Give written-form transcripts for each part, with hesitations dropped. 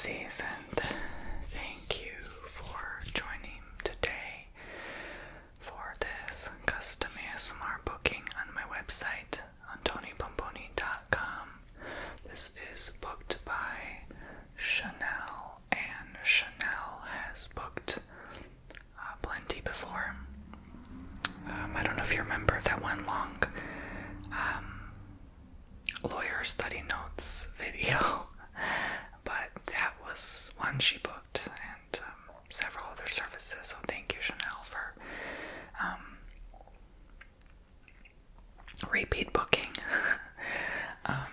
Poopsies, and thank you for joining today for this custom ASMR booking on my website, bomboni.com. This is booked by Chanel, and Chanel has booked plenty before. I don't know if you remember that one long lawyer study notes video, but that was one she booked, and several other services. So thank you, Chanel, for repeat booking.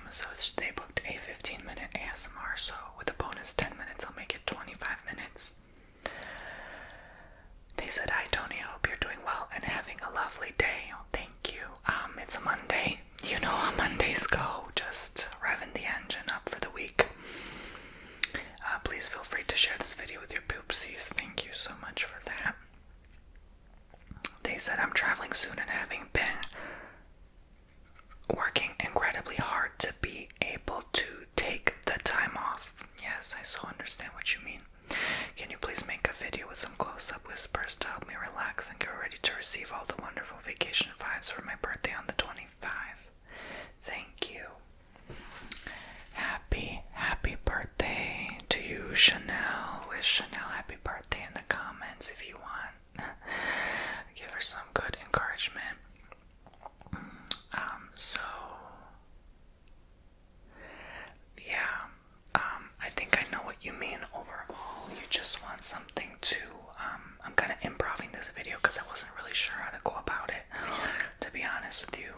So they booked a 15-minute ASMR, so with a bonus 10 minutes, I'll make it 25 minutes. They said, "Hi Tony, I hope you're doing well and having a lovely day." Oh, thank you. It's a Monday. You know how Mondays go, just revving the engine up for the week. Please feel free to share this video with your poopsies. Thank you so much for that. They said, "I'm traveling soon and having been working incredibly hard to be able to take the time off." Yes, I so understand what you mean. "Can you please make a video with some close-up whispers to help me relax and get ready to receive all the wonderful vacation vibes for my birthday on the 25th? Thank you." Happy birthday to you, Chanel. Wish Chanel happy birthday in the comments if you want. Give her some good encouragement. I think I know what you mean overall. You just want something to, I'm kind of improvising this video because I wasn't really sure how to go about it, to be honest with you.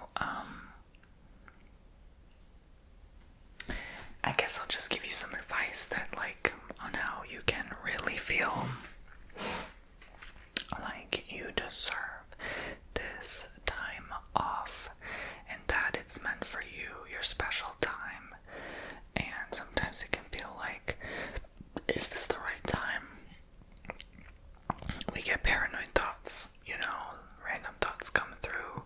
I guess I'll just give you some advice on how you can really feel like you deserve this time off, and that it's meant for you, your special time. And sometimes it can feel like, is this the right time? We get paranoid thoughts, random thoughts come through.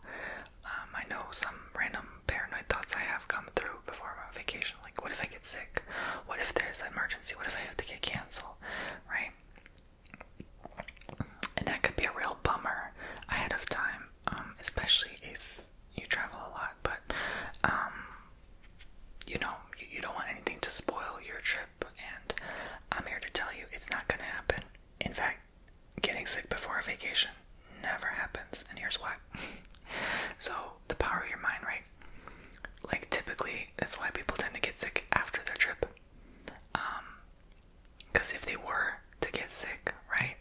I know some random paranoid thoughts I have come through before my vacation, like, what if I get sick? What if there's an emergency? What if I have to get canceled, right? And that could be a real bummer ahead of time, especially if you travel a lot, but you don't want anything to spoil your trip, and I'm here to tell you it's not going to happen. In fact, getting sick before a vacation never happens, and here's why. So, the power of your mind, right? Like, typically, that's why people tend to get sick after their trip. Because if they were to get sick, right,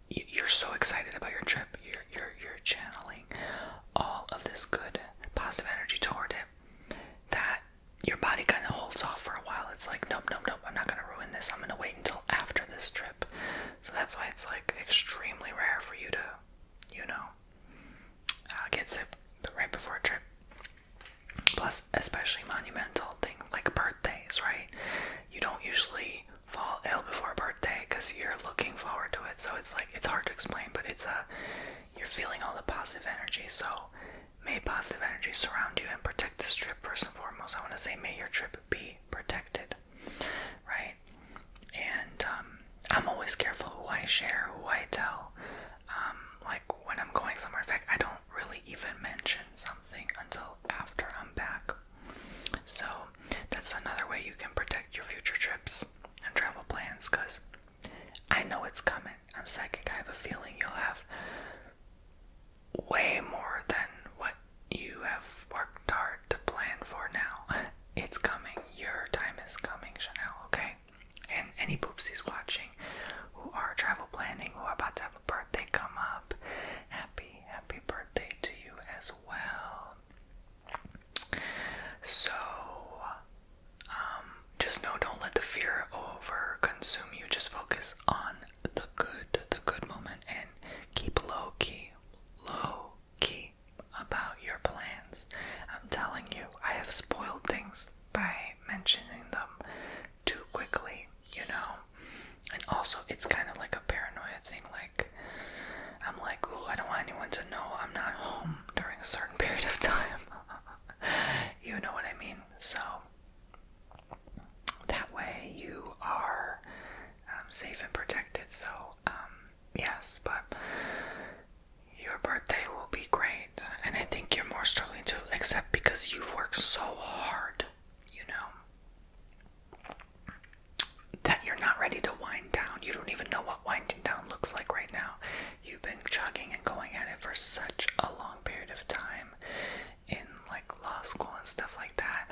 you're so excited about your trip, you're channeling all of this good, positive energy toward it, that your body kind of holds off for a while. It's like, nope, I'm not going to ruin this. I'm going to wait until after this trip. So that's why it's like extremely rare for you to, get sick right before a trip. Plus, especially monumental things like birthdays, right? You don't usually fall ill before a birthday because you're looking forward to it. So it's like, it's hard to explain, but you're feeling all the positive energy. So may positive energy surround you and protect this trip. First and foremost, I want to say, may your trip be protected, right? And I'm always careful who I share, who I tell. Like when I'm going somewhere. In fact, I don't really even mention something until after I'm back. So that's another way you can protect your future trips and travel plans, because I know it's coming. I'm psychic. I have a feeling you'll have way more than what you have worked hard to plan for now. It's coming. Your time is coming, Chanel, okay? And any poopsies watching who are travel planning, who are about to have a birthday come up, happy birthday to you as well. So, just know, don't let the fear over consume you. Just focus on the good moment, and keep low key about your plans. I'm telling you, I have spoiled things by mentioning them too quickly, and also it's kind of like a paranoia thing. Like, I'm like, ooh, I don't want anyone to know I'm not home during a certain period of time. You know what I mean? So that way you are safe and protected. So, yes, but your birthday will be great, and I think you're more struggling to accept because you've worked so hard, you know, that you're not ready to wind down. You don't even know what winding down looks like right now. You've been chugging and going at it for such a long period of time in like law school and stuff like that,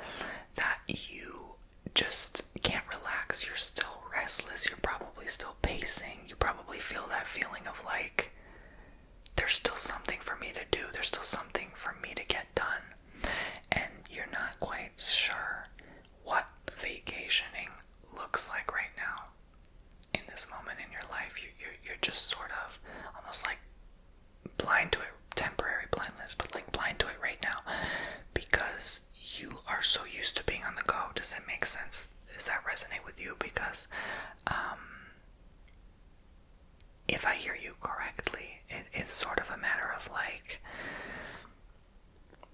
that you just can't relax. You're still restless. You're probably still pacing. You probably feel that feeling of like, there's still something for me to do. There's still something for me to get done. And you're not quite sure what vacationing looks like right now. In this moment in your life, you're just sort of almost like blind to it. Temporary blindness, but like blind to it right now. Because you are so used to being on the go. Does it make sense? Does that resonate with you? Because if I hear you correctly, it is sort of a matter of like,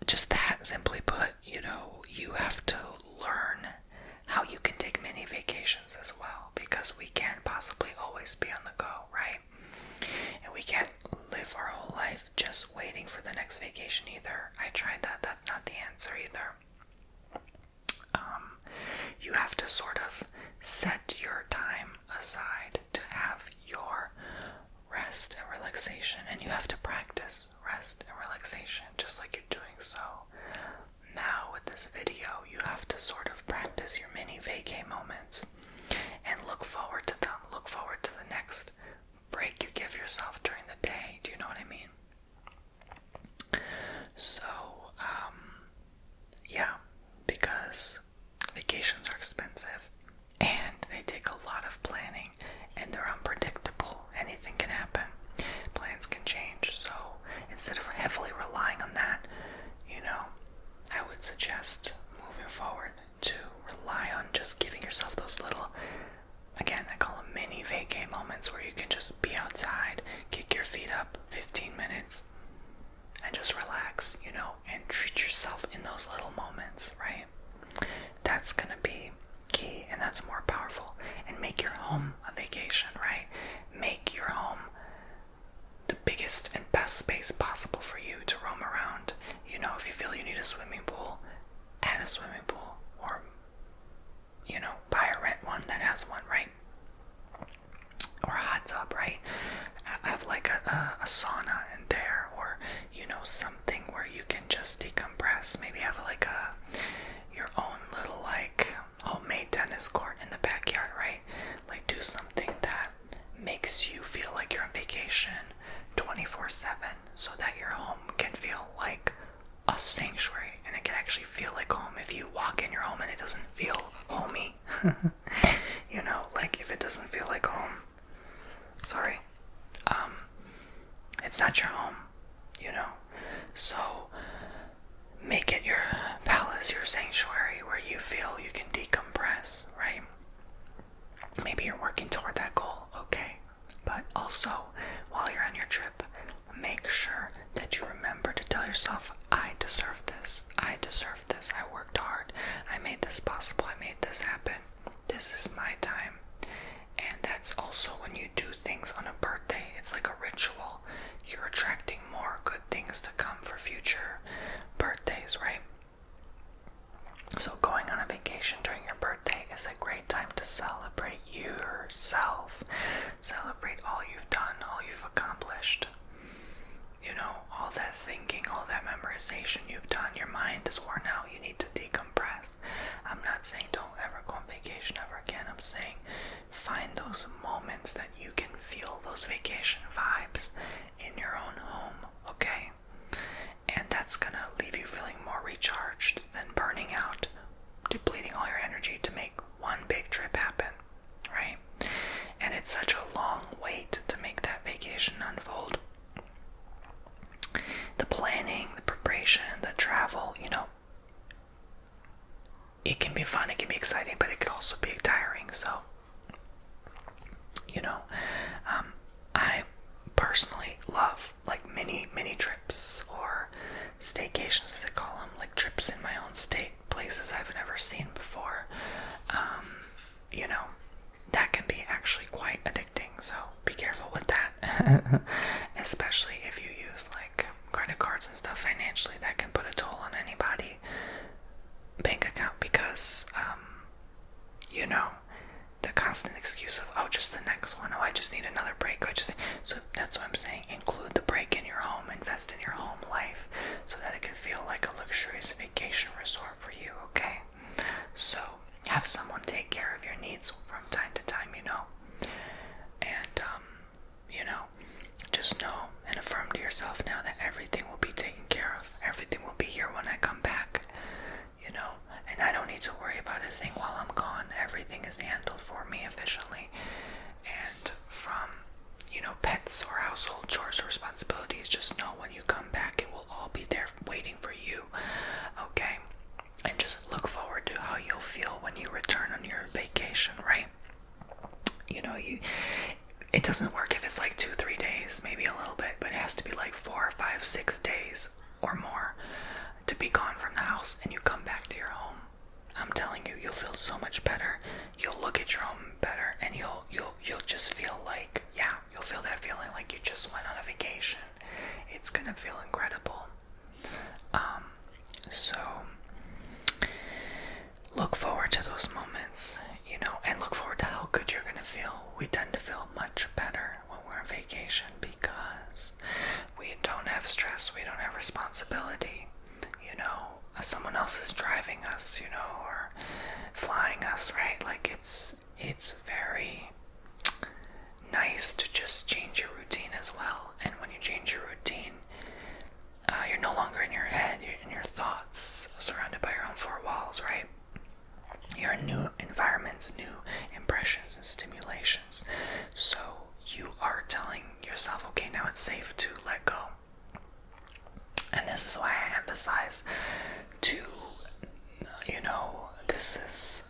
just that, simply put, you know, you have to learn how you can take mini vacations as well, because we can't possibly always be on the go, right? And we can't live our whole life just waiting for the next vacation either. I tried that. That's not the answer either. You have to sort of set your time aside to have your rest and relaxation, and you have to practice rest and relaxation just like you're doing so now with this video. You have to sort of practice your mini vacay moments and look forward to them. Look forward to the next break you give yourself during the day. Do you know what I mean? So, yeah, because vacations are expensive and they take a lot of planning and they're unpredictable. Anything can happen. Plans can change. So instead of heavily relying on that, you know, I would suggest moving forward to rely on just giving yourself those little, again, I call them mini vacay moments where you can just be outside, kick your feet up 15 minutes, and just relax, you know, and treat yourself in those little moments, right? That's gonna be key, and that's more powerful. And make your home a vacation, right? Make your home the biggest and best space possible for you to roam around. You know, if you feel you need a swimming pool, add a swimming pool, or, you know, buy or rent one that has one, right? Or a hot tub, right? Have like a sauna in there, or, you know, something where you can just decompress. Maybe have like your own little like homemade tennis court in the backyard, right? Like do something that makes you feel like you're on vacation 24/7, so that your home can feel like a sanctuary, and it can actually feel like home. If you walk in your home and it doesn't feel homey, you know, like if it doesn't feel like home, sorry, it's not your home, you know. So make it your palace, your sanctuary, where you feel you can decompress, right? Maybe you're working toward that goal, okay. But also, while you're on your trip, make sure that you remember to tell yourself, I deserve this. I deserve this. I worked hard. I made this possible. I made this happen. This is my time. And that's also when you do things on a birthday. It's like a ritual. You're attracting more good things to come for future birthdays, right? So going on a vacation during your birthday is a great time to celebrate yourself. Celebrate all you've done, all you've accomplished. You know, all that thinking, all that memorization you've done. Your mind is worn out. You need to decompress. I'm not saying don't ever go on vacation ever again. I'm saying find those moments that you can feel those vacation vibes in your own home, okay? And that's gonna leave you feeling more recharged than burning out, depleting all your energy to make one big trip happen, right? And it's such a long wait to make that vacation unfold. The planning, the preparation, the travel, you know, it can be fun, it can be exciting, but it can also be tiring. So, you know, I personally love like mini trips, or staycations as they call them, like trips in my own state, places I've never seen before. You know, that can be actually quite addicting, so be careful with that. Especially if you use like credit cards and stuff financially, that can put a toll on anybody bank account, because you know, the constant excuse of, oh, just the next one, oh, I just need another break, so that's what I'm saying. Include the break in your home, invest in your home life, so that it can feel like a luxurious vacation resort for you, okay? So have someone take care of your needs from time to time, you know, and you know, just know and affirm to yourself now that everything will be taken care of. Everything will be here when I come back, you know, and I don't need to worry about a thing while I'm gone. Everything is handled for me efficiently. And from, you know, pets or household chores or responsibilities, just know when you come back, it will all be there waiting for you, okay? And just look forward to how you'll feel when you return on your vacation, right? You know, it doesn't work if it's like 2-3 days, maybe a little bit, but it has to be like 4, 5, 6 days or more to be gone from the house, and you come back to your home. I'm telling you, you'll feel so much better. You'll look at your home better, and you'll just feel like, yeah, you'll feel that feeling like you just went on a vacation. It's gonna feel incredible. So look forward to those moments, you know, and look forward to how good you're gonna feel. We tend to feel much better when we're on vacation because we don't have stress, we don't have responsibility, you know, someone else is driving us, you know, or flying us, right? Like it's very nice to just change your routine as well. And when you change your routine, you're no longer in your head, you're in your thoughts, surrounded by your own four walls, right? You're in new environments, new impressions and stimulations. So you are telling yourself, okay, now it's safe to let go. And this is why I emphasize to, you know, this is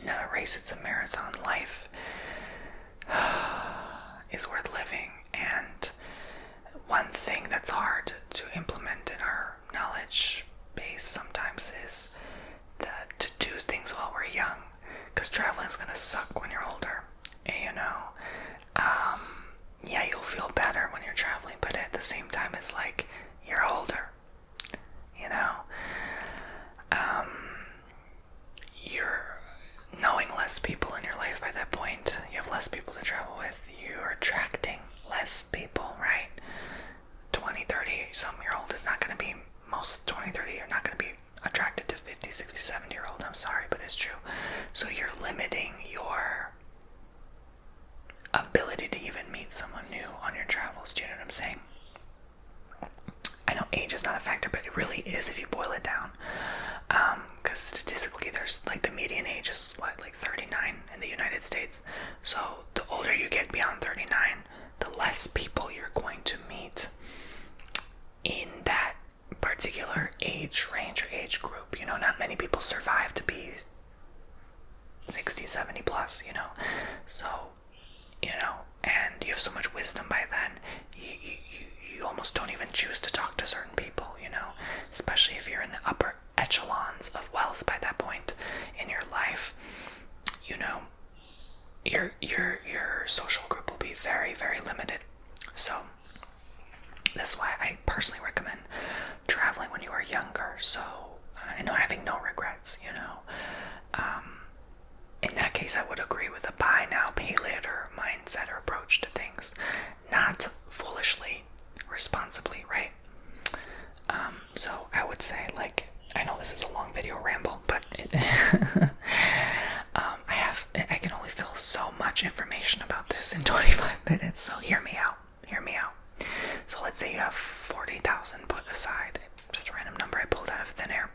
not a race, it's a marathon. Life is worth living, and one thing that's hard to implement in our knowledge base sometimes is that to do things while we're young, because traveling's gonna suck when you're older, you know. Yeah, you'll feel better when you're traveling, but at the same time, it's like you're older, you know. You're knowing less people in your life by that point. You have less people to travel with. You're attracting less people, right? 20, 30, some-year-old is not going to be, most 20, 30 are not going to be attracted to 50, 60, 70-year-old. I'm sorry, but it's true. So you're limiting your ability to even meet someone new on your travels. Do you know what I'm saying? I know age is not a factor, but it really is if you boil it down. Because statistically, there's like the median age is what, like 39 in the United States. So the older you get beyond 39, the less people you're going to meet in that particular age range or age group. You know, not many people survive to be 60, 70 plus, you know. So, you know, and you have so much wisdom by then, you almost don't even choose to talk to certain people, you know, especially if you're in the upper echelons of wealth by that point in your life. You know, your social group will be very, very limited. So that's why I personally recommend traveling when you are younger, so and having no regrets, you know. In that case, I would agree with a buy now, pay later mindset or approach to things. Not foolishly, responsibly, right? So I would say, like, I know this is a long video ramble, but I can only fill so much information about this in 25 minutes, so hear me out. So let's say you have 40,000 put aside, just a random number I pulled out of thin air,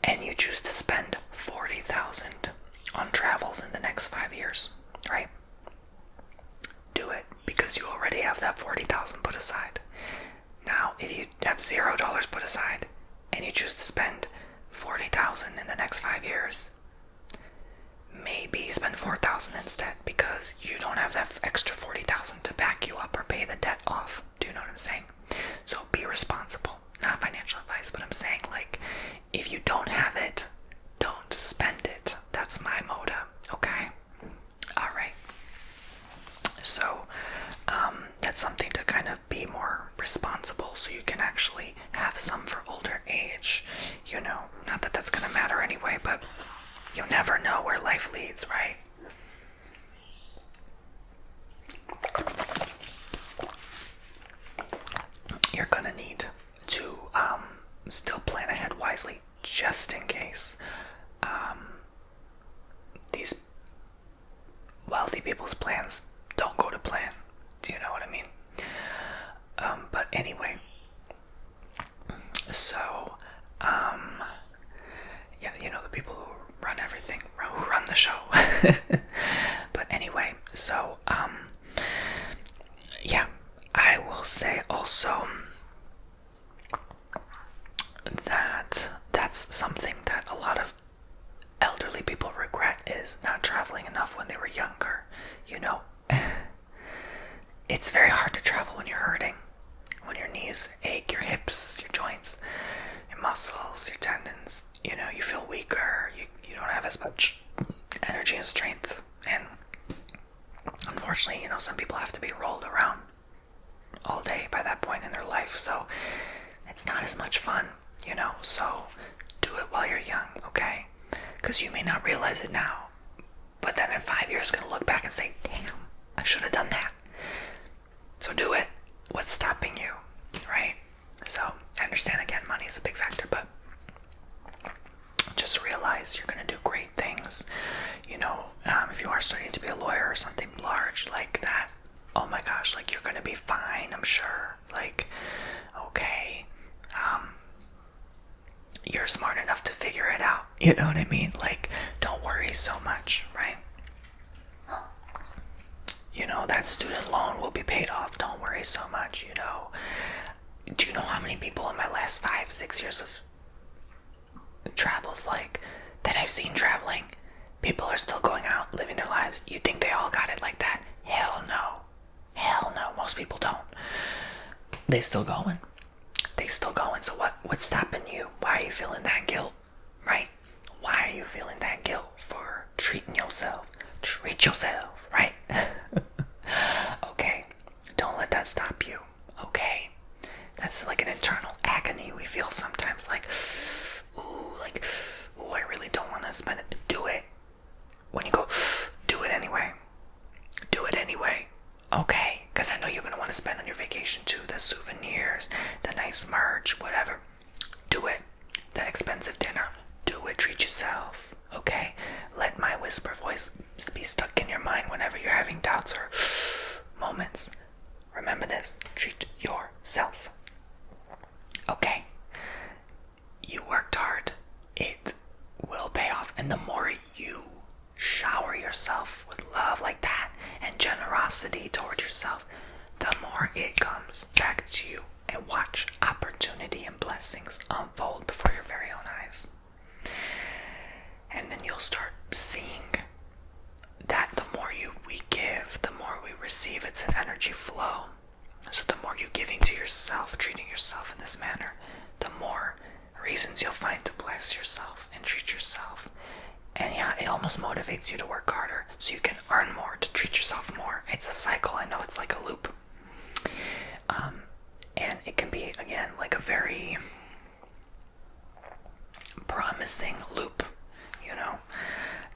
and you choose to spend 40,000 on travels in the next 5 years, right? Do it, because you already have that 40,000 put aside. Now, if you have $0 put aside and you choose to spend 40,000 in the next 5 years, maybe spend 4,000 instead, because you don't have that extra 40,000 to back you up or pay the debt off. Do you know what I'm saying? So be responsible. Not financial advice, but I'm saying, like, if you don't have it, don't so you can actually have some for older age. You know, not that that's gonna matter anyway, but you never know where life leads, right? You're gonna need to still plan ahead wisely, just in case these wealthy people's plans don't go to plan. Do you know what I mean? But anyway, so yeah, you know, the people who run everything, who run the show. But anyway, so yeah, I will say also that that's something that a lot of elderly people regret, is not traveling enough when they were younger. You know, it's very hard to travel when you're hurting, when your knees ache, your hips, your joints, your muscles, your tendons. You know, you feel weaker, you don't have as much energy and strength, and unfortunately, you know, some people have to be rolled around all day by that point in their life, so it's not as much fun, you know. So do it while you're young, okay? Because you may not realize it now, but then in 5 years you're gonna look back and say, damn, I should have done that. So do it. What's stopping you, right? So I understand, again, money is a big factor, but just realize you're gonna do great things. You know, if you are studying to be a lawyer or something large like that, oh my gosh, like, you're gonna be fine, I'm sure. Like, okay, you're smart enough to figure it out. You know what I mean? Like, don't worry so much, right? You know, that student loan will be paid off. Don't worry so much, you know. Do you know how many people in my last 5-6 years of travels, like, that I've seen traveling, people are still going out, living their lives? You think they all got it like that? Hell no. Hell no. Most people don't. They still going. So what's stopping you? Why are you feeling that guilt, right? Why are you feeling that guilt for treating yourself? Treat yourself, right? Okay. Don't let that stop you, okay? That's like an internal agony we feel sometimes, like, ooh, I really don't want to spend it. Do it. When you go, do it anyway. Do it anyway. Okay, because I know you're going to want to spend on your vacation too. The souvenirs, the nice merch, whatever. Do it. That expensive dinner. Do it. Treat yourself. Okay? Let my whisper voice be stuck in your mind whenever you're having doubts or moments. Remember this. Treat yourself. Okay? You worked hard. It will pay off. And the more you shower yourself with love like that and generosity toward yourself, the more it comes back to you. And watch opportunity and blessings unfold before your very own eyes. And then you'll start seeing that the more we give, the more we receive. It's an energy flow. So the more you're giving to yourself, treating yourself in this manner, the more reasons you'll find to bless yourself and treat yourself. And yeah, it almost motivates you to work harder so you can earn more, to treat yourself more. It's a cycle. I know it's like a loop. And it can be, again, like a very promising loop, you know,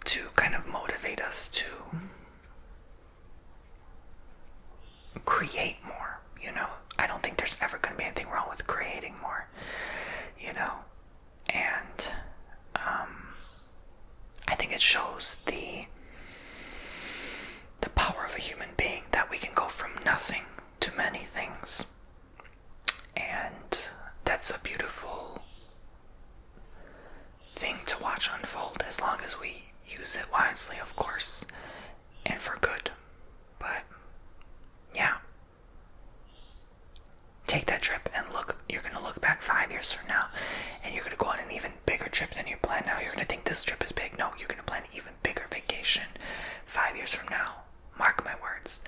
to kind of motivate us to create more, you know. I don't think there's ever going to be anything wrong with creating more, you know. And I think it shows the power of a human being, that we can go from nothing to many things. And that's a beautiful thing to watch unfold, as long as we use it wisely, of course, and for good. But yeah, take that trip and look. You're gonna look back 5 years from now, and you're gonna go on an even bigger trip than you plan now. You're gonna think this trip is big. No, you're gonna plan an even bigger vacation 5 years from now. Mark my words.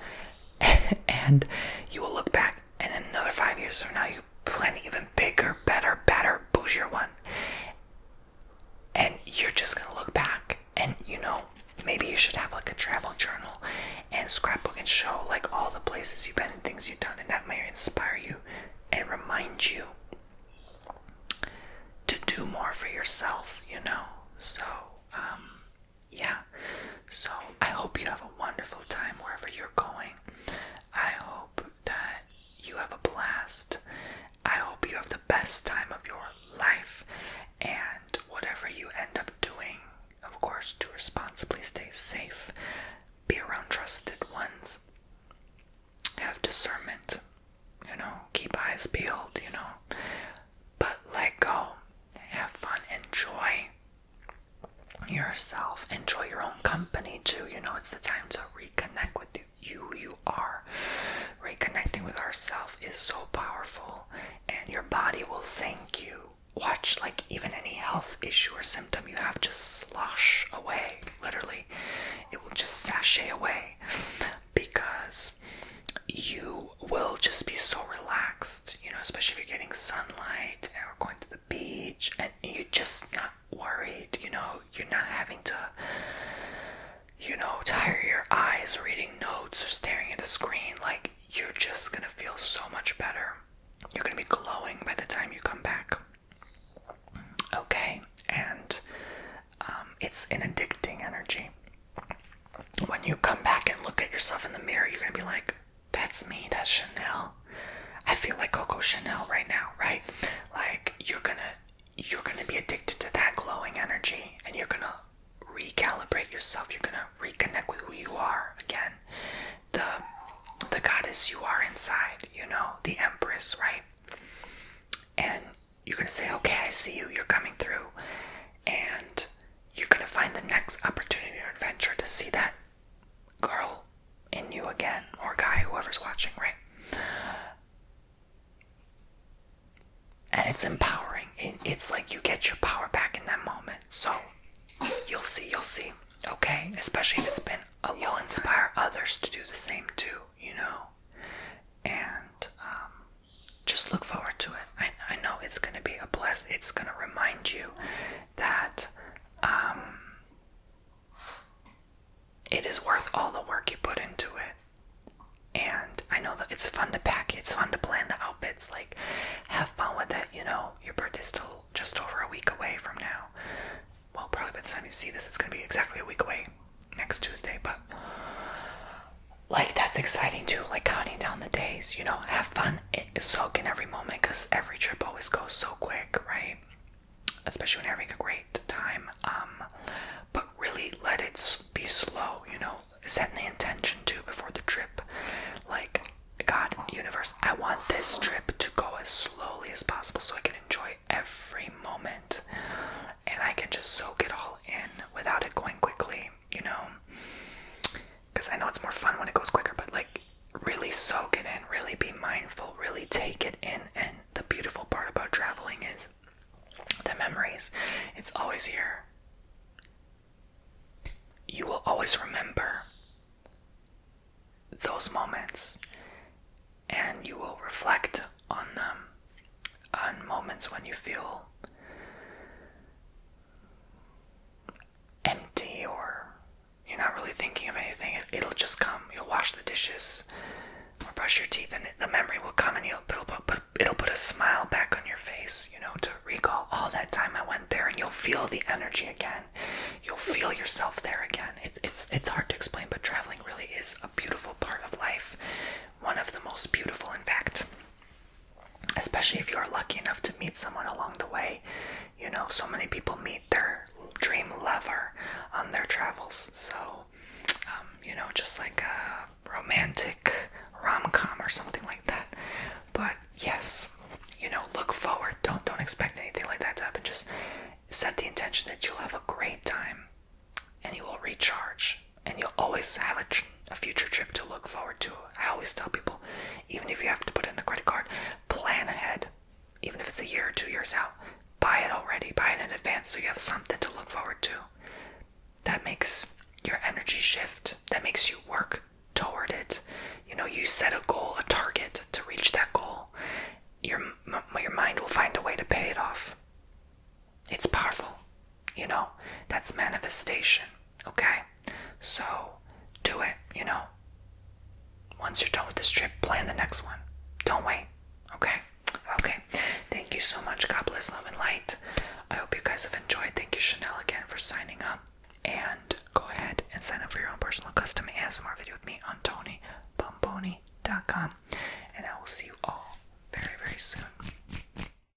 And you will look back, and then another 5 years from now, you plan an even bigger, better, bougier one. And you're just gonna look back, and you know, maybe you should have like a travel journal and scrapbook and show like all the places you've been and things you've done, and that may inspire you and remind remind you to do more for yourself, So, yeah. So I hope you have a wonderful time wherever you're going. I hope that you have a blast. I hope you have the best time of your life. And whatever you end up doing, of course, to responsibly stay safe. Be around trusted ones. Have discernment. Keep eyes peeled, But let go. Have fun. Enjoy yourself. Enjoy your own company too. It's the time to reconnect with you who you are. Reconnecting with ourselves is so powerful, and your body will thank you. Watch, like, even any health issue or symptom you have just slosh away. Literally, it will just sashay away, because you will just be so relaxed, especially if you're getting sunlight or going to the beach, and you're just not worried, you're not having to, tire your eyes reading notes or staring at a screen. Like, you're just gonna feel so much better. You're gonna be glowing by the time you come back. Okay, and it's an addicting energy. When you come back and look at yourself in the mirror, you're gonna be like, that's me, that's Chanel. I feel like Coco Chanel right now, right? Like, you're gonna be addicted to that glowing energy, and you're gonna recalibrate yourself. You're gonna reconnect with who you are again, the goddess you are inside, the empress, right? And you're gonna say, okay, I see you, you're coming through, and you're gonna find the next opportunity or adventure to see that girl in you again, or guy, whoever's watching, right? And it's empowering. It's like you get your power back in that moment. So you'll see, okay? Especially if it's been you'll inspire others to do the same too, and just look forward to it. I know it's gonna be a bless. It's gonna remind you that it is worth all the work you put into it. And I know that it's fun to pack it, it's fun to plan the outfits, like, have fun with it, your birthday's still just over a week away from now. Well, probably by the time you see this, it's gonna be exactly a week away, next Tuesday, but, like, that's exciting too, like, counting down the days, have fun, soak in every moment, because every trip always goes so quick, right? Especially when you're having a great time, but really let it be slow, set the intention too before the trip. Like, God, universe, I want this trip to go as slowly as possible so I can enjoy every moment, and I can just soak it all in without it going quickly, because I know it's more fun when it goes quicker, but, like, really soak it in, really be mindful, really take it in. And the beautiful part about traveling is the memories. It's always here. You will always remember those moments, and you will reflect on them, on moments when you feel empty or you're not really thinking of anything. It'll just come. You'll wash the dishes or brush your teeth, and the memory will come, and it'll put a smile back on your face, to recall all that time I went there, and you'll feel the energy again. You'll feel yourself there again. It's hard to explain, but traveling really is a beautiful part of life. One of the most beautiful, in fact. Especially if you are lucky enough to meet someone along the way. So many people meet their dream lover on their travels. So, just like a romantic rom-com or something like that. But yes, look forward. Don't expect anything like that to happen. Just set the intention that you'll have a great time, and you will recharge, and you'll always have a future trip to look forward to. I always tell people, even if you have to put in the credit card, plan ahead. Even if it's a year or 2 years out, buy it already. Buy it in advance so you have something to look forward to. That makes your energy shift. That makes you work toward it. You set a goal, a target to reach that goal. Your mind will find a way to pay it off. It's powerful. That's manifestation. Okay? So, do it, Once you're done with this trip, plan the next one. Don't wait. Okay? Okay, thank you so much. God bless, love, and light. I hope you guys have enjoyed. Thank you, Chanel, again for signing up. And go ahead and sign up for your own personal